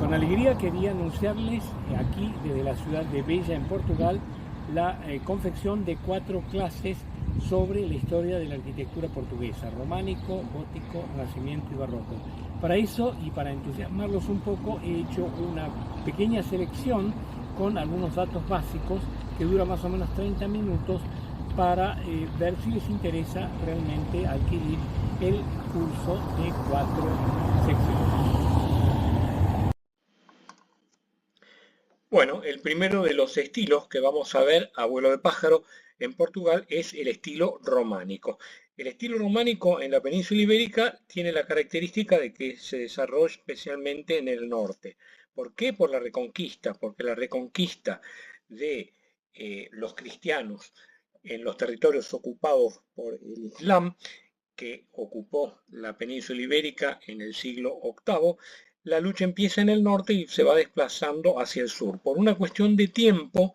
Con alegría quería anunciarles aquí desde la ciudad de Bella en Portugal la confección de 4 clases sobre la historia de la arquitectura portuguesa, románico, gótico, renacimiento y barroco. Para eso y para entusiasmarlos un poco he hecho una pequeña selección con algunos datos básicos que dura más o menos 30 minutos para ver si les interesa realmente adquirir el curso de 4 secciones. Bueno, el primero de los estilos que vamos a ver a vuelo de pájaro en Portugal es el estilo románico. El estilo románico en la península ibérica tiene la característica de que se desarrolla especialmente en el norte. ¿Por qué? Por la Reconquista, porque la reconquista de los cristianos en los territorios ocupados por el Islam, que ocupó la península ibérica en el siglo VIII, la lucha empieza en el norte y se va desplazando hacia el sur. Por una cuestión de tiempo,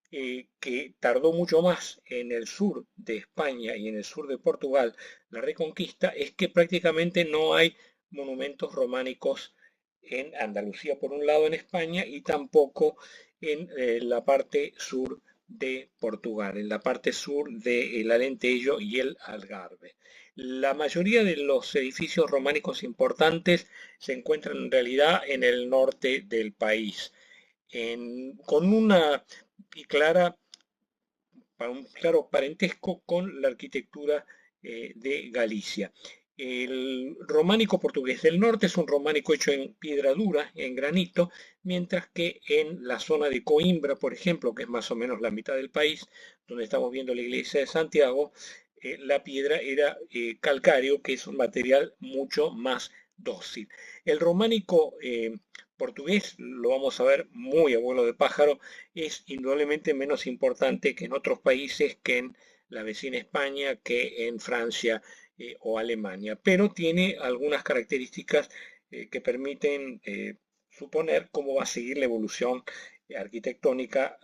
que tardó mucho más en el sur de España y en el sur de Portugal, la Reconquista, es que prácticamente no hay monumentos románicos en Andalucía, por un lado, en España, y tampoco en la parte sur de Portugal, en la parte sur del Alentejo y el Algarve. La mayoría de los edificios románicos importantes se encuentran en realidad en el norte del país, con una un claro parentesco con la arquitectura de Galicia. El románico portugués del norte es un románico hecho en piedra dura, en granito, mientras que en la zona de Coimbra, por ejemplo, que es más o menos la mitad del país, donde estamos viendo la iglesia de Santiago, la piedra era calcáreo, que es un material mucho más dócil. El románico portugués, lo vamos a ver muy a vuelo de pájaro, es indudablemente menos importante que en otros países, que en la vecina España, que en Francia o Alemania, pero tiene algunas características que permiten suponer cómo va a seguir la evolución arquitectónica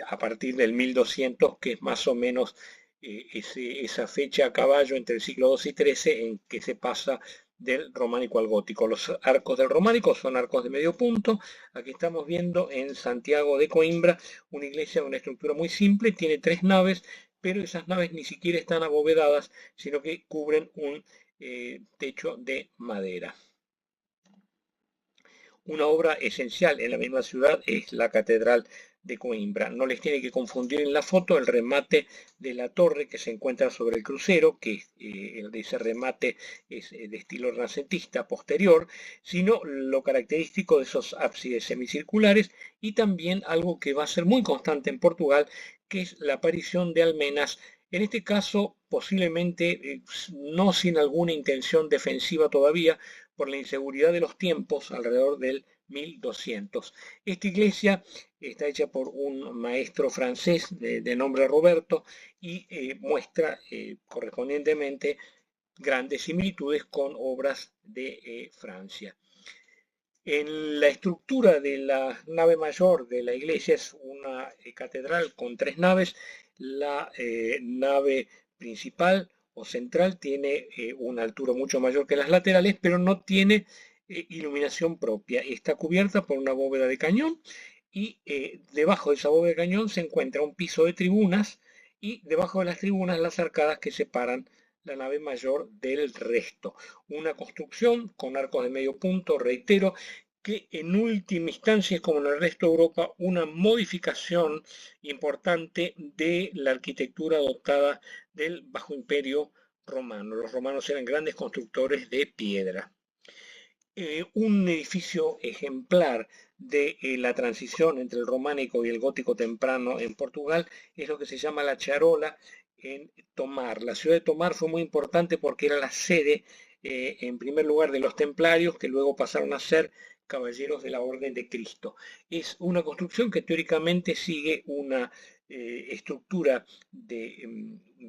a partir del 1200, que es más o menos esa fecha a caballo entre el siglo II y XIII en que se pasa del románico al gótico. Los arcos del románico son arcos de medio punto. Aquí estamos viendo en Santiago de Coimbra una iglesia de una estructura muy simple, tiene 3 naves, pero esas naves ni siquiera están abovedadas, sino que cubren un techo de madera. Una obra esencial en la misma ciudad es la Catedral de Coimbra. No les tiene que confundir en la foto el remate de la torre que se encuentra sobre el crucero, que ese remate es de estilo renacentista posterior, sino lo característico de esos ábsides semicirculares y también algo que va a ser muy constante en Portugal, que es la aparición de almenas, en este caso posiblemente no sin alguna intención defensiva todavía, por la inseguridad de los tiempos alrededor del 1200. Esta iglesia está hecha por un maestro francés de nombre Roberto y muestra correspondientemente grandes similitudes con obras de Francia. En la estructura de la nave mayor de la iglesia es una catedral con 3 naves. La nave principal o central tiene una altura mucho mayor que las laterales, pero no tiene iluminación propia. Está cubierta por una bóveda de cañón y debajo de esa bóveda de cañón se encuentra un piso de tribunas y debajo de las tribunas las arcadas que separan la nave mayor del resto. Una construcción con arcos de medio punto, reitero, que en última instancia es, como en el resto de Europa, una modificación importante de la arquitectura adoptada del Bajo Imperio romano. Los romanos eran grandes constructores de piedra. Un edificio ejemplar de la transición entre el románico y el gótico temprano en Portugal es lo que se llama la Charola en Tomar. La ciudad de Tomar fue muy importante porque era la sede, en primer lugar, de los templarios, que luego pasaron a ser caballeros de la Orden de Cristo. Es una construcción que teóricamente sigue una estructura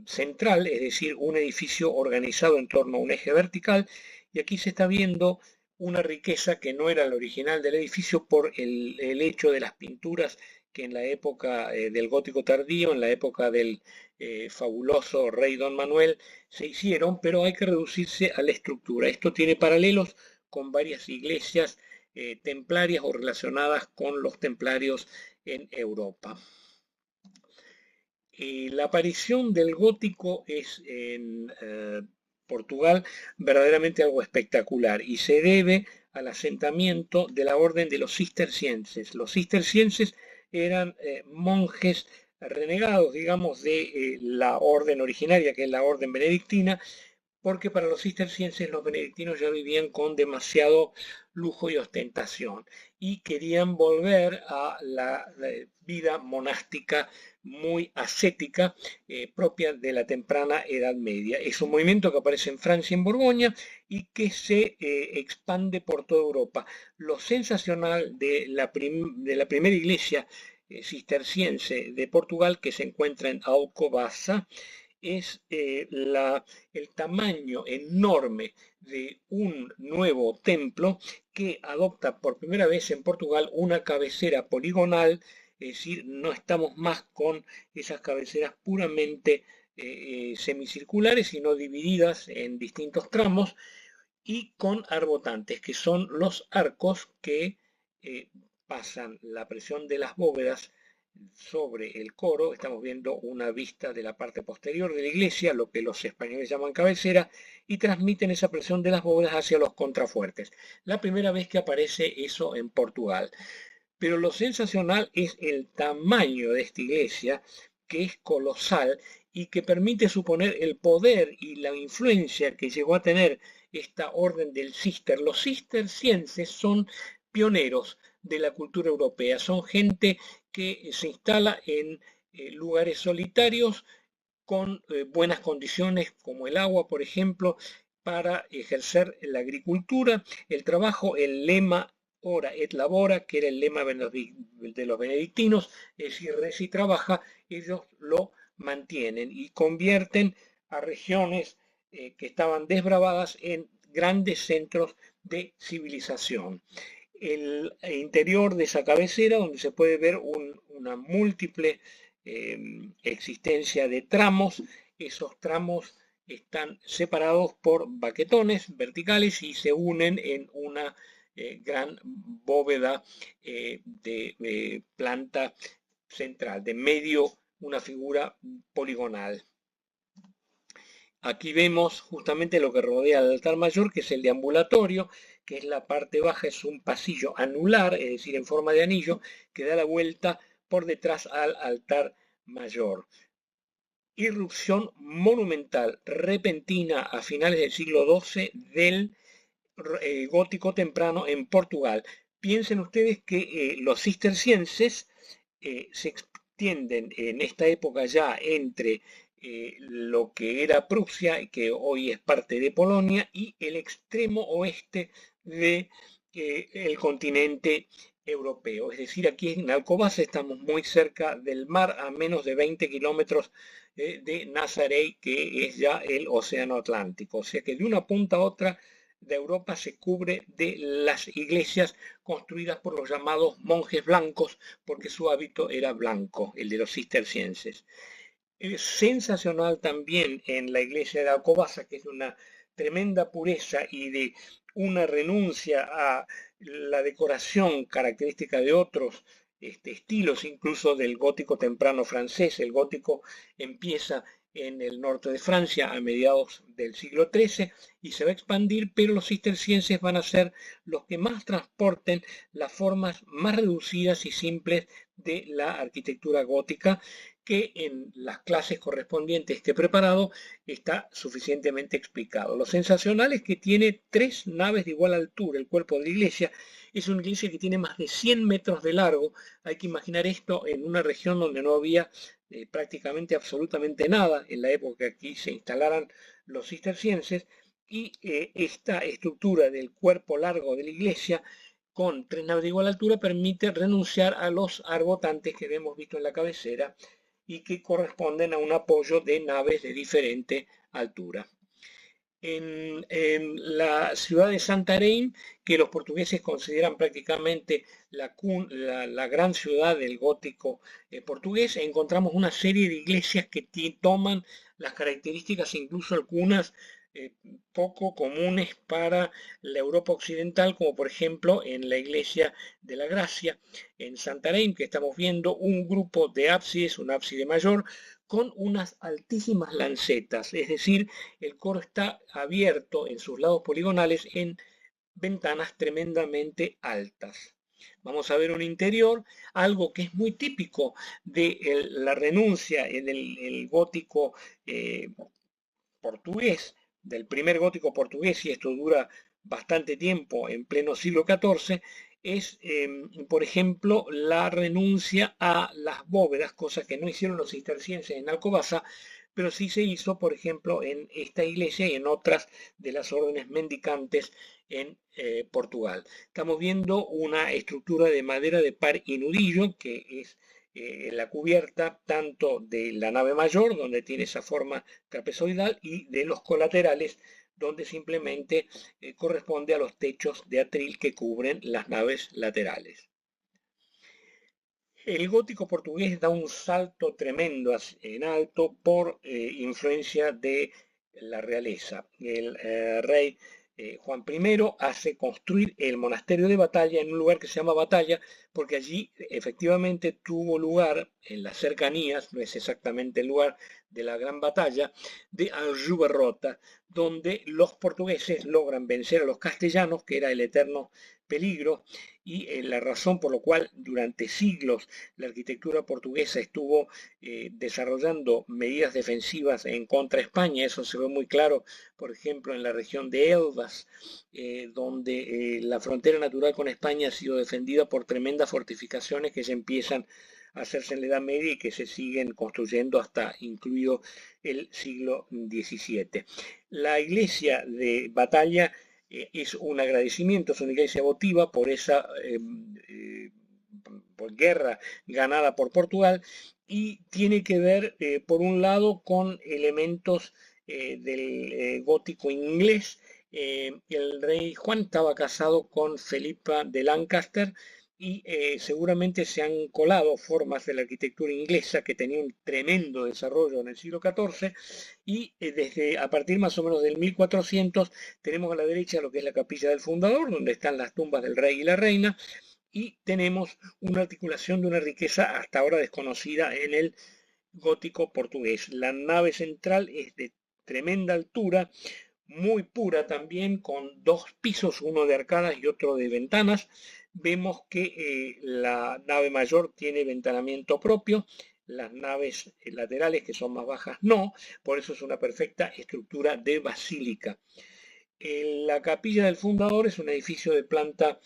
central, es decir, un edificio organizado en torno a un eje vertical, y aquí se está viendo una riqueza que no era la original del edificio por el hecho de las pinturas que en la época del gótico tardío, en la época del fabuloso rey Don Manuel, se hicieron, pero hay que reducirse a la estructura. Esto tiene paralelos con varias iglesias templarias o relacionadas con los templarios en Europa. La aparición del gótico es en Portugal verdaderamente algo espectacular y se debe al asentamiento de la orden de los cistercienses. Los cistercienses eran monjes renegados, digamos, de la orden originaria, que es la orden benedictina, porque para los cistercienses los benedictinos ya vivían con demasiado lujo y ostentación y querían volver a la vida monástica muy ascética propia de la temprana Edad Media. Es un movimiento que aparece en Francia y en Borgoña y que se expande por toda Europa. Lo sensacional de la primera iglesia cisterciense de Portugal, que se encuentra en Alcobaça, es el tamaño enorme de un nuevo templo que adopta por primera vez en Portugal una cabecera poligonal, es decir, no estamos más con esas cabeceras puramente semicirculares, sino divididas en distintos tramos y con arbotantes, que son los arcos que pasan la presión de las bóvedas sobre el coro. Estamos viendo una vista de la parte posterior de la iglesia, lo que los españoles llaman cabecera, y transmiten esa presión de las bóvedas hacia los contrafuertes. La primera vez que aparece eso en Portugal. Pero lo sensacional es el tamaño de esta iglesia, que es colosal y que permite suponer el poder y la influencia que llegó a tener esta orden del cister. Los cistercienses son pioneros de la cultura europea, son gente que se instala en lugares solitarios con buenas condiciones como el agua, por ejemplo, para ejercer la agricultura, el trabajo, el lema ora et labora, que era el lema de los benedictinos, es decir, res y trabaja, ellos lo mantienen y convierten a regiones que estaban desbravadas en grandes centros de civilización. El interior de esa cabecera, donde se puede ver una múltiple existencia de tramos, esos tramos están separados por baquetones verticales y se unen en una gran bóveda de planta central, de medio una figura poligonal. Aquí vemos justamente lo que rodea al altar mayor, que es el deambulatorio, que es la parte baja, es un pasillo anular, es decir, en forma de anillo, que da la vuelta por detrás al altar mayor. Irrupción monumental, repentina a finales del siglo XII del gótico temprano en Portugal. Piensen ustedes que los cistercienses se extienden en esta época ya entre lo que era Prusia, que hoy es parte de Polonia, y el extremo oeste del continente europeo. Es decir, aquí en Alcobaza estamos muy cerca del mar, a menos de 20 kilómetros de Nazaré, que es ya el océano Atlántico. O sea que de una punta a otra de Europa se cubre de las iglesias construidas por los llamados monjes blancos, porque su hábito era blanco, el de los cistercienses. Es sensacional también en la iglesia de Alcobaza, que es de una tremenda pureza y de una renuncia a la decoración característica de otros estilos, incluso del gótico temprano francés. El gótico empieza en el norte de Francia a mediados del siglo XIII y se va a expandir, pero los cistercienses van a ser los que más transporten las formas más reducidas y simples de la arquitectura gótica, que en las clases correspondientes que he preparado está suficientemente explicado. Lo sensacional es que tiene 3 naves de igual altura. El cuerpo de la iglesia es una iglesia que tiene más de 100 metros de largo. Hay que imaginar esto en una región donde no había prácticamente absolutamente nada en la época que aquí se instalaran los cistercienses, y esta estructura del cuerpo largo de la iglesia con 3 naves de igual altura permite renunciar a los arbotantes que hemos visto en la cabecera y que corresponden a un apoyo de naves de diferente altura. En la ciudad de Santarém, que los portugueses consideran prácticamente la gran ciudad del gótico portugués, encontramos una serie de iglesias que toman las características, incluso algunas poco comunes para la Europa occidental, como por ejemplo en la Iglesia de la Gracia, en Santarém, que estamos viendo un grupo de ábsides, un ábside mayor, con unas altísimas lancetas, es decir, el coro está abierto en sus lados poligonales en ventanas tremendamente altas. Vamos a ver un interior, algo que es muy típico de la renuncia en el gótico portugués, del primer gótico portugués, y esto dura bastante tiempo en pleno siglo XIV, es, por ejemplo, la renuncia a las bóvedas, cosa que no hicieron los cistercienses en Alcobaza, pero sí se hizo, por ejemplo, en esta iglesia y en otras de las órdenes mendicantes en Portugal. Estamos viendo una estructura de madera de par y nudillo, que es la cubierta tanto de la nave mayor, donde tiene esa forma trapezoidal, y de los colaterales, donde simplemente corresponde a los techos de atril que cubren las naves laterales. El gótico portugués da un salto tremendo en alto por influencia de la realeza. El rey Juan I hace construir el monasterio de Batalla en un lugar que se llama Batalla, porque allí efectivamente tuvo lugar, en las cercanías, no es exactamente el lugar de la gran batalla, de Aljubarrota, donde los portugueses logran vencer a los castellanos, que era el eterno peligro, y la razón por la cual durante siglos la arquitectura portuguesa estuvo desarrollando medidas defensivas en contra de España. Eso se ve muy claro, por ejemplo, en la región de Elvas, donde la frontera natural con España ha sido defendida por tremendas fortificaciones que ya empiezan a hacerse en la Edad Media y que se siguen construyendo hasta incluido el siglo XVII. La iglesia de Batalla es un agradecimiento, es una iglesia votiva por esa por guerra ganada por Portugal, y tiene que ver, por un lado, con elementos del gótico inglés. El rey Juan estaba casado con Felipa de Lancaster, y seguramente se han colado formas de la arquitectura inglesa que tenía un tremendo desarrollo en el siglo XIV, y desde a partir más o menos del 1400 tenemos a la derecha lo que es la capilla del fundador, donde están las tumbas del rey y la reina, y tenemos una articulación de una riqueza hasta ahora desconocida en el gótico portugués. La nave central es de tremenda altura, muy pura también, con dos pisos, uno de arcadas y otro de ventanas. Vemos que la nave mayor tiene ventanamiento propio, las naves laterales, que son más bajas, no, por eso es una perfecta estructura de basílica. La capilla del fundador es un edificio de planta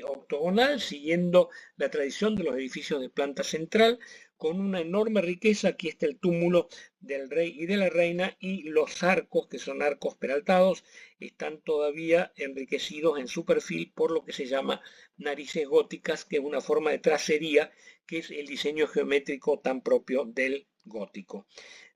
octogonal, siguiendo la tradición de los edificios de planta central, con una enorme riqueza. Aquí está el túmulo del rey y de la reina, y los arcos, que son arcos peraltados, están todavía enriquecidos en su perfil por lo que se llama narices góticas, que es una forma de tracería, que es el diseño geométrico tan propio del gótico.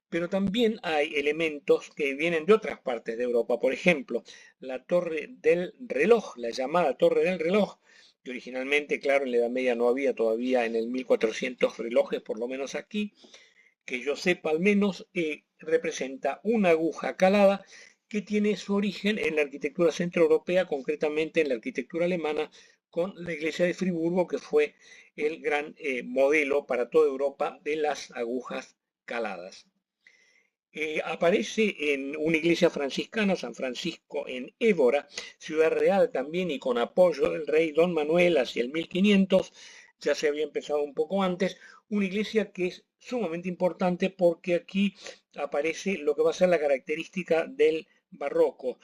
Pero también hay elementos que vienen de otras partes de Europa. Por ejemplo, la torre del reloj, la llamada torre del reloj, que originalmente, claro, en la Edad Media no había todavía, en el 1400 relojes, por lo menos aquí, que yo sepa al menos, representa una aguja calada que tiene su origen en la arquitectura centroeuropea, concretamente en la arquitectura alemana, con la iglesia de Friburgo, que fue el gran modelo para toda Europa de las agujas caladas. Aparece en una iglesia franciscana, San Francisco en Évora, ciudad real también, y con apoyo del rey Don Manuel hacia el 1500, ya se había empezado un poco antes, una iglesia que es sumamente importante porque aquí aparece lo que va a ser la característica del barroco,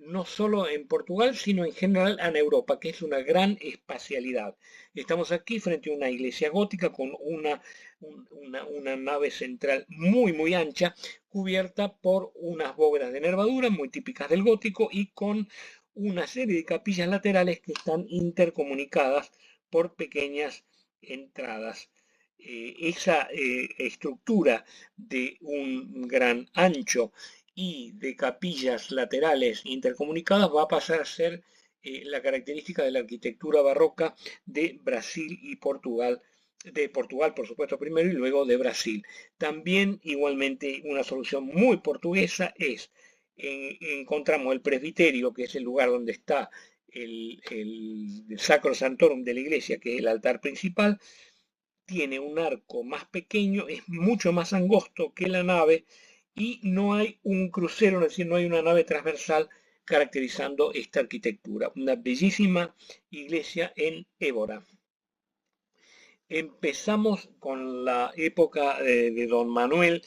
no solo en Portugal, sino en general en Europa, que es una gran espacialidad. Estamos aquí frente a una iglesia gótica con una nave central muy ancha, cubierta por unas bóvedas de nervadura muy típicas del gótico, y con una serie de capillas laterales que están intercomunicadas por pequeñas entradas. Esa estructura de un gran ancho y de capillas laterales intercomunicadas va a pasar a ser la característica de la arquitectura barroca de Brasil y Portugal, de Portugal por supuesto primero y luego de Brasil. También igualmente una solución muy portuguesa es encontramos el presbiterio, que es el lugar donde está el Sacro Santorum de la iglesia, que es el altar principal. Tiene un arco más pequeño, es mucho más angosto que la nave y no hay un crucero, es decir, no hay una nave transversal caracterizando esta arquitectura. Una bellísima iglesia en Évora. Empezamos con la época de Don Manuel,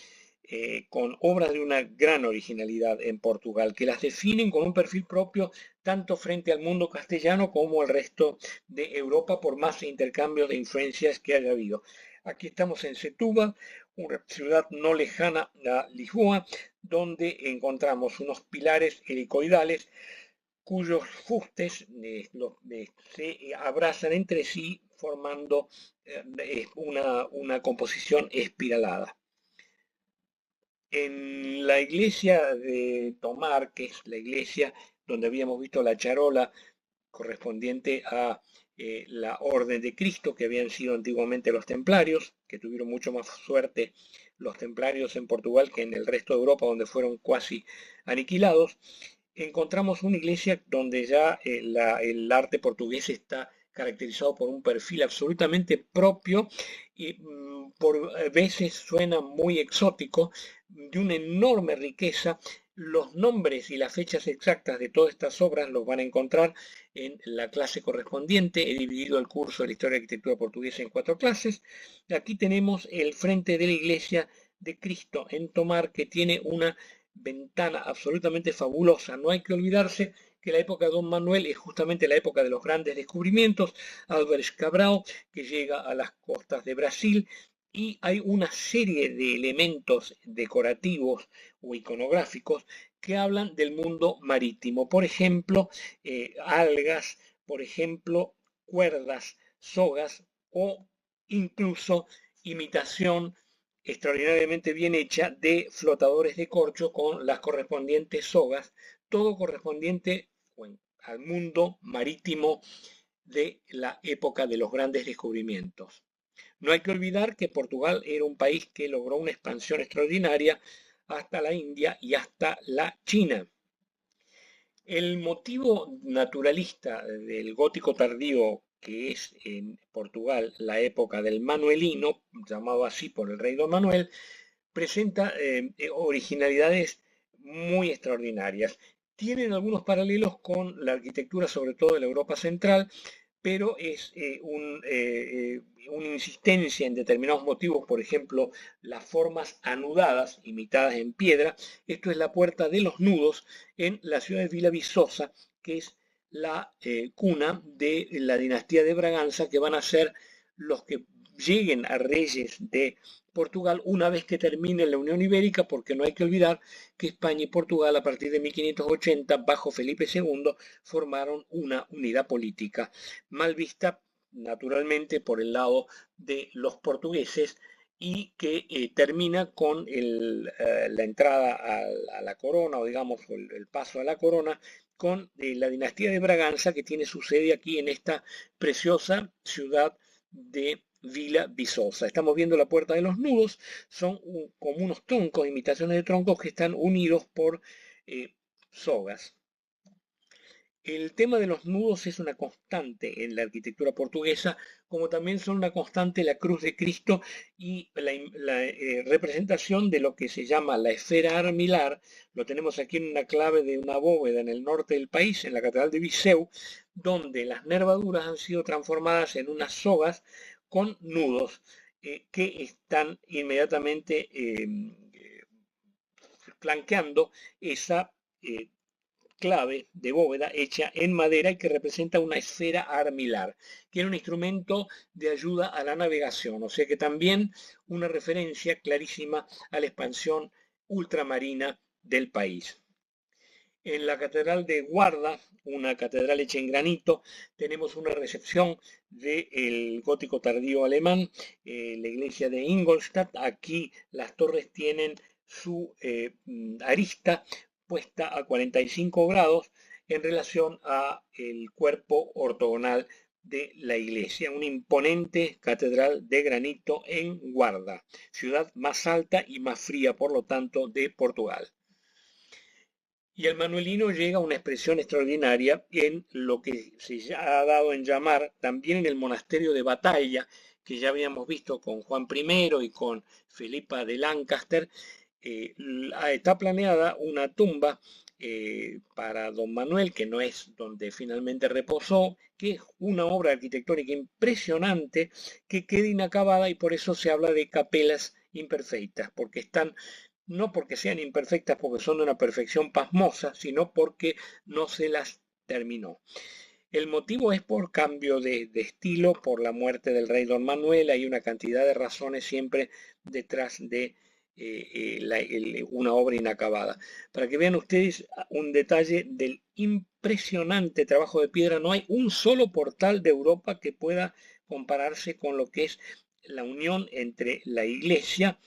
con obras de una gran originalidad en Portugal, que las definen con un perfil propio tanto frente al mundo castellano como al resto de Europa, por más intercambios de influencias que haya habido. Aquí estamos en Setúbal, una ciudad no lejana a Lisboa, donde encontramos unos pilares helicoidales cuyos fustes se abrazan entre sí formando una composición espiralada. En la iglesia de Tomar, que es la iglesia donde habíamos visto la charola correspondiente a la Orden de Cristo, que habían sido antiguamente los templarios, que tuvieron mucho más suerte los templarios en Portugal que en el resto de Europa, donde fueron casi aniquilados, encontramos una iglesia donde ya el arte portugués está caracterizado por un perfil absolutamente propio y por veces suena muy exótico, de una enorme riqueza. Los nombres y las fechas exactas de todas estas obras los van a encontrar en la clase correspondiente. He dividido el curso de la Historia de la Arquitectura Portuguesa en 4 clases. Aquí tenemos el frente de la iglesia de Cristo en Tomar, que tiene una ventana absolutamente fabulosa. No hay que olvidarse que la época de Don Manuel es justamente la época de los grandes descubrimientos. Álvares Cabral, que llega a las costas de Brasil, y hay una serie de elementos decorativos o iconográficos que hablan del mundo marítimo. Por ejemplo, algas, por ejemplo, cuerdas, sogas o incluso imitación extraordinariamente bien hecha de flotadores de corcho con las correspondientes sogas, todo correspondiente al mundo marítimo de la época de los grandes descubrimientos. No hay que olvidar que Portugal era un país que logró una expansión extraordinaria hasta la India y hasta la China. El motivo naturalista del gótico tardío, que es en Portugal la época del manuelino, llamado así por el rey Don Manuel, presenta originalidades muy extraordinarias. Tienen algunos paralelos con la arquitectura, sobre todo de la Europa central, pero es una insistencia en determinados motivos, por ejemplo, las formas anudadas, imitadas en piedra. Esto es la Puerta de los Nudos en la ciudad de Vila Viçosa, que es la cuna de la dinastía de Braganza, que van a ser los que lleguen a reyes de Portugal una vez que termine la Unión Ibérica, porque no hay que olvidar que España y Portugal a partir de 1580, bajo Felipe II, formaron una unidad política, mal vista naturalmente por el lado de los portugueses, y que termina con la entrada a la corona, o digamos el paso a la corona, con la dinastía de Braganza, que tiene su sede aquí en esta preciosa ciudad de Vila Viçosa. Estamos viendo la Puerta de los Nudos, son como unos troncos, imitaciones de troncos que están unidos por sogas. El tema de los nudos es una constante en la arquitectura portuguesa, como también son una constante la cruz de Cristo y la representación de lo que se llama la esfera armilar. Lo tenemos aquí en una clave de una bóveda en el norte del país, en la Catedral de Viseu, donde las nervaduras han sido transformadas en unas sogas con nudos que están inmediatamente flanqueando esa clave de bóveda hecha en madera y que representa una esfera armilar, que era un instrumento de ayuda a la navegación, o sea que también una referencia clarísima a la expansión ultramarina del país. En la Catedral de Guarda, una catedral hecha en granito, tenemos una recepción del gótico tardío alemán, la iglesia de Ingolstadt. Aquí las torres tienen su arista puesta a 45 grados en relación a el cuerpo ortogonal de la iglesia. Una imponente catedral de granito en Guarda, ciudad más alta y más fría, por lo tanto, de Portugal. Y el manuelino llega a una expresión extraordinaria en lo que se ha dado en llamar también en el monasterio de Batalla, que ya habíamos visto con Juan I y con Felipa de Lancaster. Está planeada una tumba para don Manuel, que no es donde finalmente reposó, que es una obra arquitectónica impresionante que queda inacabada y por eso se habla de capelas imperfectas, porque están no porque sean imperfectas, porque son de una perfección pasmosa, sino porque no se las terminó. El motivo es por cambio de estilo, por la muerte del rey don Manuel. Hay una cantidad de razones siempre detrás de una obra inacabada. Para que vean ustedes un detalle del impresionante trabajo de piedra, no hay un solo portal de Europa que pueda compararse con lo que es la unión entre la iglesia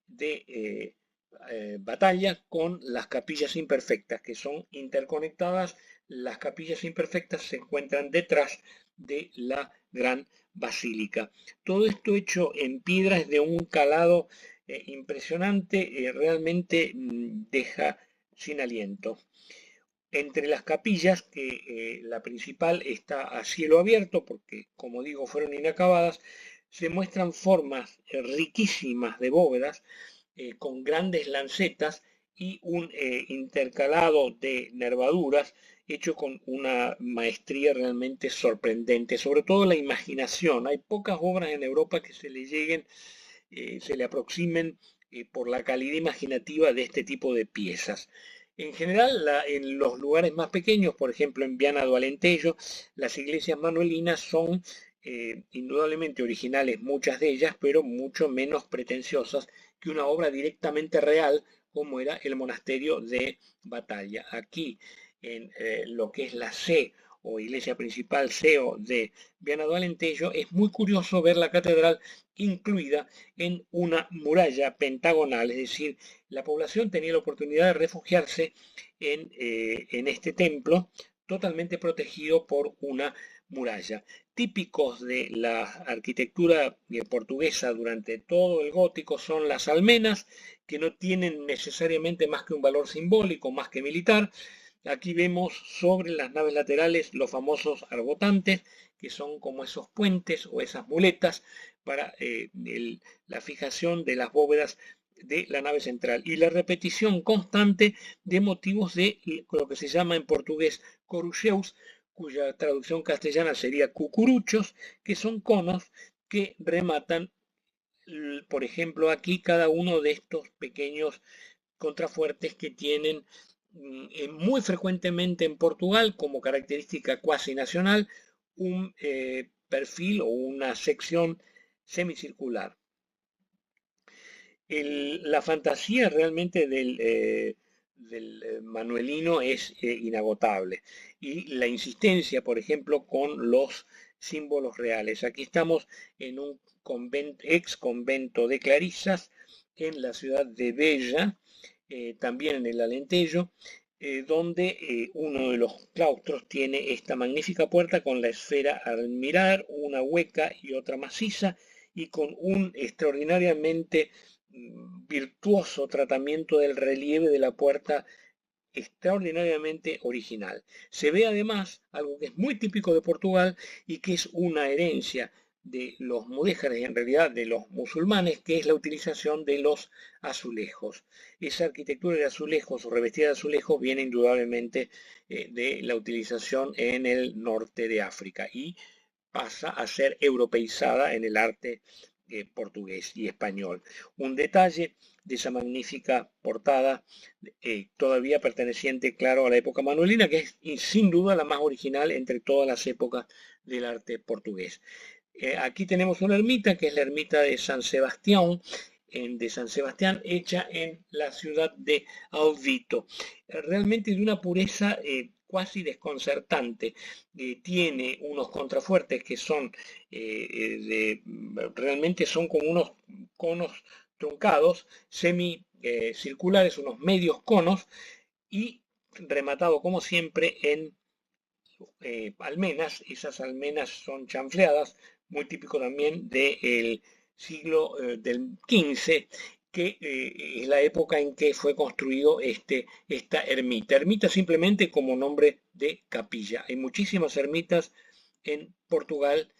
de Batalla con las capillas imperfectas, que son interconectadas. Las capillas imperfectas se encuentran detrás de la gran basílica. Todo esto hecho en piedras de un calado impresionante, realmente deja sin aliento. Entre las capillas, que la principal está a cielo abierto, porque como digo fueron inacabadas, se muestran formas riquísimas de bóvedas con grandes lancetas y un intercalado de nervaduras hecho con una maestría realmente sorprendente, sobre todo la imaginación. Hay pocas obras en Europa que se le lleguen, se le aproximen por la calidad imaginativa de este tipo de piezas. En general, en los lugares más pequeños, por ejemplo en Viana do Alentejo, las iglesias manuelinas son indudablemente originales, muchas de ellas, pero mucho menos pretenciosas que una obra directamente real como era el monasterio de Batalla. Aquí, en lo que es la C o iglesia principal CEO de Viana do Alentejo, es muy curioso ver la catedral incluida en una muralla pentagonal, es decir, la población tenía la oportunidad de refugiarse en este templo totalmente protegido por una muralla. Típicos de la arquitectura portuguesa durante todo el gótico son las almenas, que no tienen necesariamente más que un valor simbólico, más que militar. Aquí vemos sobre las naves laterales los famosos arbotantes, que son como esos puentes o esas muletas para la fijación de las bóvedas de la nave central y la repetición constante de motivos de lo que se llama en portugués corucheus, cuya traducción castellana sería cucuruchos, que son conos que rematan, por ejemplo, aquí cada uno de estos pequeños contrafuertes que tienen muy frecuentemente en Portugal como característica cuasi nacional un perfil o una sección semicircular. La fantasía realmente del manuelino es inagotable y la insistencia, por ejemplo, con los símbolos reales. Aquí estamos en un ex convento de clarisas en la ciudad de Bella, también en el Alentejo, donde uno de los claustros tiene esta magnífica puerta con la esfera al mirar, una hueca y otra maciza, y con un extraordinariamente virtuoso tratamiento del relieve de la puerta, extraordinariamente original. Se ve además algo que es muy típico de Portugal y que es una herencia de los mudéjares y en realidad de los musulmanes, que es la utilización de los azulejos. Esa arquitectura de azulejos o revestida de azulejos viene indudablemente de la utilización en el norte de África y pasa a ser europeizada en el arte portugués y español. Un detalle de esa magnífica portada, todavía perteneciente, claro, a la época manuelina, que es sin duda la más original entre todas las épocas del arte portugués. Aquí tenemos una ermita, que es la ermita de San Sebastián, hecha en la ciudad de Alvito. Realmente de una pureza cuasi desconcertante. Tiene unos contrafuertes que son realmente son como unos conos truncados, semicirculares, unos medios conos, y rematado como siempre en almenas. Esas almenas son chanfleadas, muy típico también del siglo del XV, que es la época en que fue construido esta ermita. Ermita simplemente como nombre de capilla. Hay muchísimas ermitas en Portugal,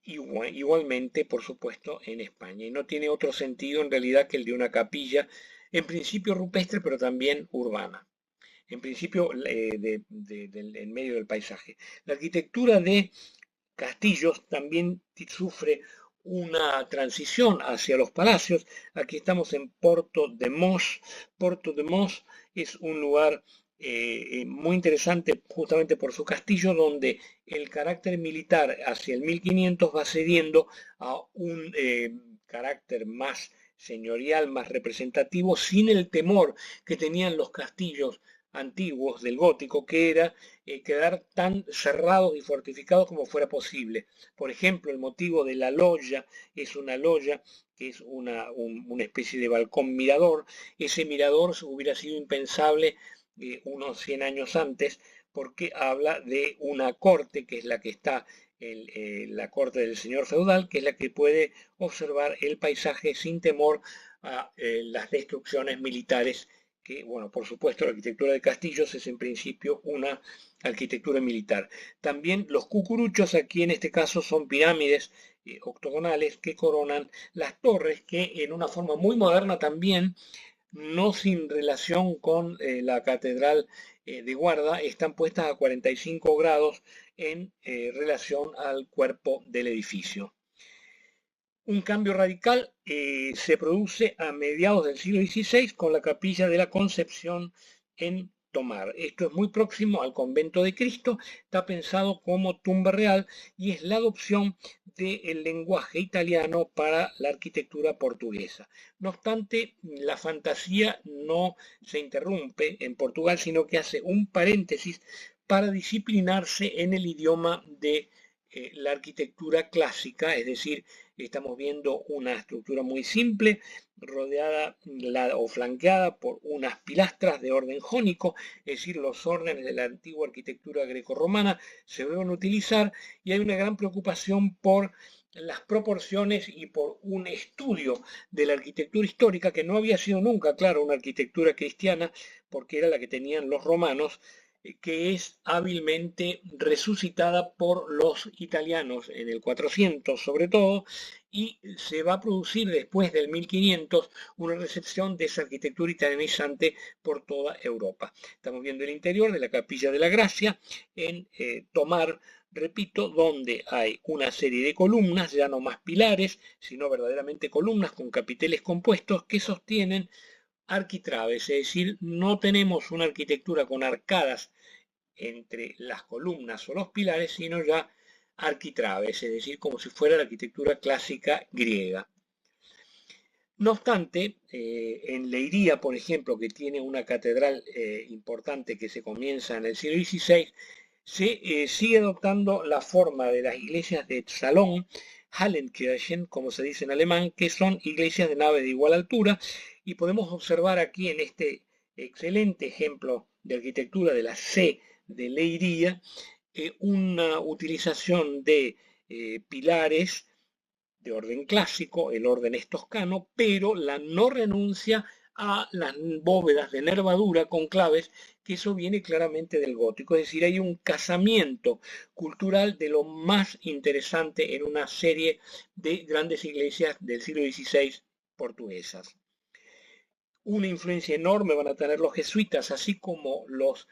igualmente, por supuesto, en España. Y no tiene otro sentido en realidad que el de una capilla, en principio rupestre, pero también urbana. En principio, en medio del paisaje. La arquitectura de castillos también sufre una transición hacia los palacios. Aquí estamos en Porto de Mos. Porto de Mos es un lugar muy interesante justamente por su castillo, donde el carácter militar hacia el 1500 va cediendo a un carácter más señorial, más representativo, sin el temor que tenían los castillos antiguos del gótico, que era quedar tan cerrados y fortificados como fuera posible. Por ejemplo, el motivo de la loya es una loya que es una especie de balcón mirador. Ese mirador hubiera sido impensable unos 100 años antes, porque habla de una corte que es la que está la corte del señor feudal, que es la que puede observar el paisaje sin temor a las destrucciones militares que, bueno, por supuesto, la arquitectura de castillos es en principio una arquitectura militar. También los cucuruchos aquí en este caso son pirámides octogonales que coronan las torres, que en una forma muy moderna también, no sin relación con la catedral de Guarda, están puestas a 45 grados en relación al cuerpo del edificio. Un cambio radical se produce a mediados del siglo XVI con la capilla de la Concepción en Tomar. Esto es muy próximo al convento de Cristo, está pensado como tumba real y es la adopción del lenguaje italiano para la arquitectura portuguesa. No obstante, la fantasía no se interrumpe en Portugal, sino que hace un paréntesis para disciplinarse en el idioma de la arquitectura clásica, es decir, estamos viendo una estructura muy simple, rodeada o flanqueada por unas pilastras de orden jónico, es decir, los órdenes de la antigua arquitectura grecorromana se deben utilizar, y hay una gran preocupación por las proporciones y por un estudio de la arquitectura histórica que no había sido nunca, claro, una arquitectura cristiana, porque era la que tenían los romanos, que es hábilmente resucitada por los italianos en el 400 sobre todo, y se va a producir después del 1500 una recepción de esa arquitectura italianizante por toda Europa. Estamos viendo el interior de la Capilla de la Gracia en Tomar, repito, donde hay una serie de columnas, ya no más pilares, sino verdaderamente columnas con capiteles compuestos que sostienen arquitraves, es decir, no tenemos una arquitectura con arcadas entre las columnas o los pilares, sino ya arquitraves, es decir, como si fuera la arquitectura clásica griega. No obstante, en Leiría, por ejemplo, que tiene una catedral importante que se comienza en el siglo XVI, se sigue adoptando la forma de las iglesias de salón, Hallenkirchen, como se dice en alemán, que son iglesias de nave de igual altura, y podemos observar aquí en este excelente ejemplo de arquitectura de la C de Leiría, una utilización de pilares de orden clásico, el orden es toscano, pero la no renuncia a las bóvedas de nervadura con claves, que eso viene claramente del gótico, es decir, hay un casamiento cultural de lo más interesante en una serie de grandes iglesias del siglo XVI portuguesas. Una influencia enorme van a tener los jesuitas, así como los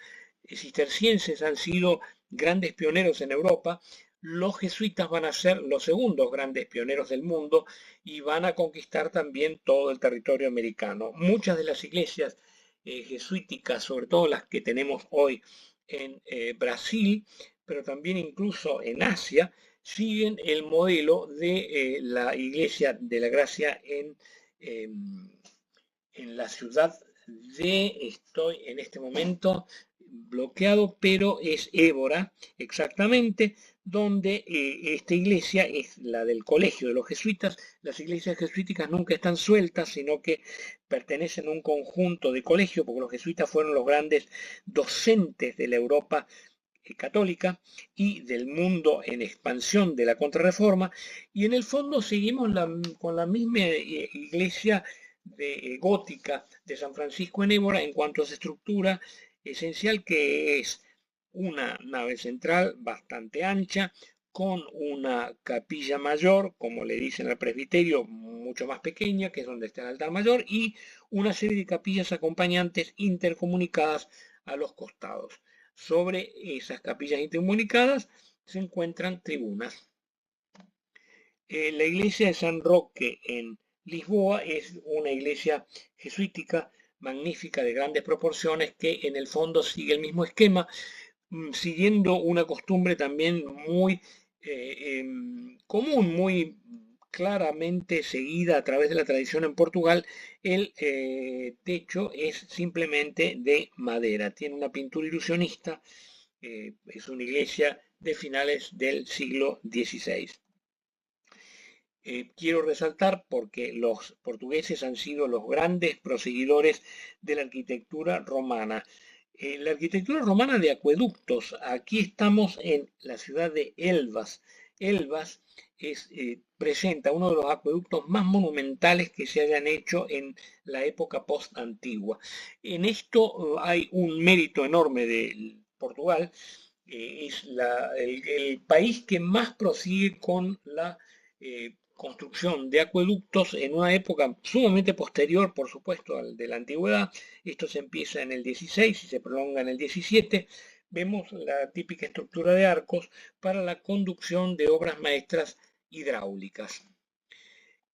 cistercienses han sido grandes pioneros en Europa. Los jesuitas van a ser los segundos grandes pioneros del mundo y van a conquistar también todo el territorio americano. Muchas de las iglesias jesuíticas, sobre todo las que tenemos hoy en Brasil, pero también incluso en Asia, siguen el modelo de la Iglesia de la Gracia en la ciudad estoy en este momento bloqueado, pero es Évora, exactamente, donde esta iglesia es la del colegio de los jesuitas. Las iglesias jesuíticas nunca están sueltas, sino que pertenecen a un conjunto de colegios, porque los jesuitas fueron los grandes docentes de la Europa católica y del mundo en expansión de la Contrarreforma, y en el fondo seguimos con la misma iglesia gótica de San Francisco en Évora en cuanto a su estructura esencial, que es una nave central bastante ancha, con una capilla mayor, como le dicen al presbiterio, mucho más pequeña, que es donde está el altar mayor, y una serie de capillas acompañantes intercomunicadas a los costados. Sobre esas capillas intercomunicadas se encuentran tribunas. La iglesia de San Roque en Lisboa es una iglesia jesuítica magnífica de grandes proporciones que en el fondo sigue el mismo esquema, siguiendo una costumbre también muy común, muy claramente seguida a través de la tradición en Portugal. El techo es simplemente de madera, tiene una pintura ilusionista, es una iglesia de finales del siglo XVI. Quiero resaltar porque los portugueses han sido los grandes proseguidores de la arquitectura romana. La arquitectura romana de acueductos, aquí estamos en la ciudad de Elvas. Elvas presenta uno de los acueductos más monumentales que se hayan hecho en la época post-antigua. En esto hay un mérito enorme de Portugal. Es el país que más prosigue con la construcción de acueductos en una época sumamente posterior, por supuesto, al de la antigüedad. Esto se empieza en el 16 y se prolonga en el 17. Vemos la típica estructura de arcos para la conducción de obras maestras hidráulicas.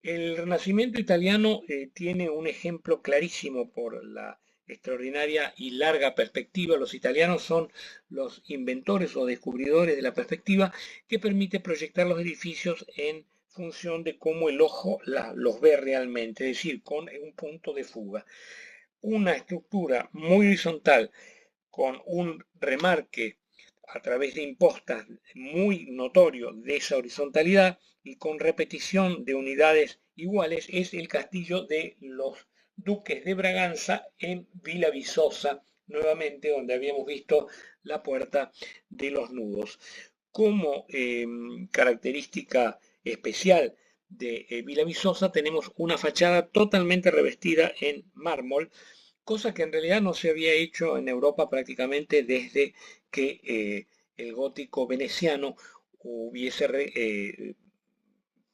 El Renacimiento italiano tiene un ejemplo clarísimo por la extraordinaria y larga perspectiva. Los italianos son los inventores o descubridores de la perspectiva, que permite proyectar los edificios en función de cómo el ojo los ve realmente, es decir, con un punto de fuga. Una estructura muy horizontal con un remarque a través de impostas muy notorio de esa horizontalidad y con repetición de unidades iguales es el castillo de los duques de Braganza en Villa Viçosa, nuevamente donde habíamos visto la puerta de los nudos. Como característica especial de Villa Viçosa tenemos una fachada totalmente revestida en mármol, cosa que en realidad no se había hecho en Europa prácticamente desde que el gótico veneciano hubiese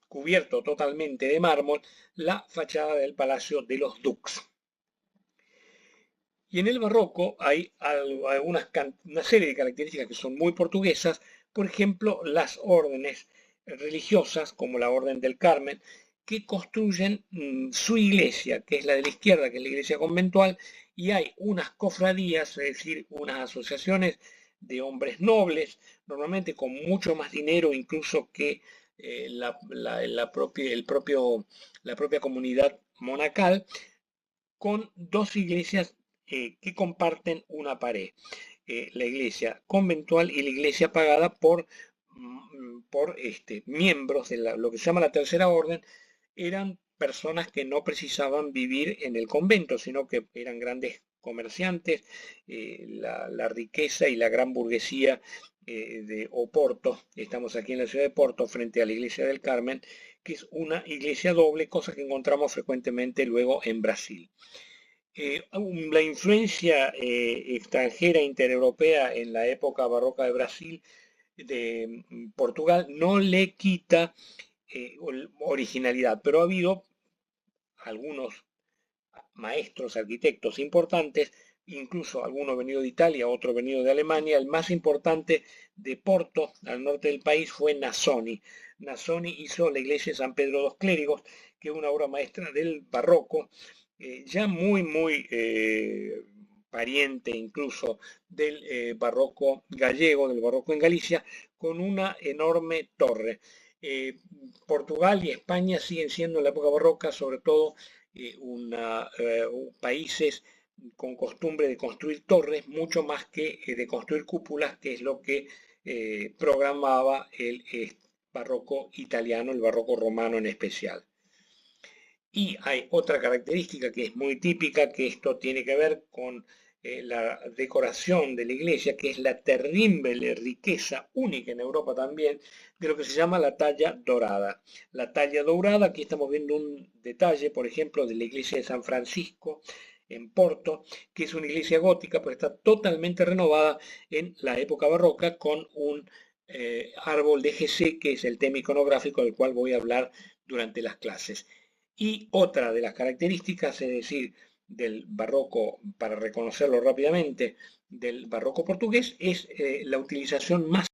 cubierto totalmente de mármol la fachada del Palacio de los Dux. Y en el barroco hay una serie de características que son muy portuguesas, por ejemplo, las órdenes religiosas, como la Orden del Carmen, que construyen su iglesia, que es la de la izquierda, que es la iglesia conventual, y hay unas cofradías, es decir, unas asociaciones de hombres nobles, normalmente con mucho más dinero incluso que la propia comunidad monacal, con dos iglesias que comparten una pared. La iglesia conventual y la iglesia pagada por miembros de lo que se llama la Tercera Orden. Eran personas que no precisaban vivir en el convento, sino que eran grandes comerciantes. La riqueza y la gran burguesía de Oporto, estamos aquí en la ciudad de Porto frente a la iglesia del Carmen, que es una iglesia doble, cosa que encontramos frecuentemente luego en Brasil. La influencia extranjera intereuropea en la época barroca de Brasil, de Portugal, no le quita originalidad, pero ha habido algunos maestros, arquitectos importantes, incluso algunos venidos de Italia, otro venido de Alemania. El más importante de Porto, al norte del país, fue Nasoni. Nasoni hizo la iglesia de San Pedro dos Clérigos, que es una obra maestra del barroco, ya muy pariente incluso del barroco gallego, del barroco en Galicia, con una enorme torre. Portugal y España siguen siendo en la época barroca, sobre todo, países con costumbre de construir torres mucho más que de construir cúpulas, que es lo que programaba el barroco italiano, el barroco romano en especial. Y hay otra característica que es muy típica, que esto tiene que ver con la decoración de la iglesia, que es la terrible riqueza única en Europa también, de lo que se llama la talla dorada. La talla dorada, aquí estamos viendo un detalle, por ejemplo, de la iglesia de San Francisco en Porto, que es una iglesia gótica, pero está totalmente renovada en la época barroca con un árbol de GC, que es el tema iconográfico del cual voy a hablar durante las clases. Y otra de las características, es decir, del barroco, para reconocerlo rápidamente, del barroco portugués, es la utilización más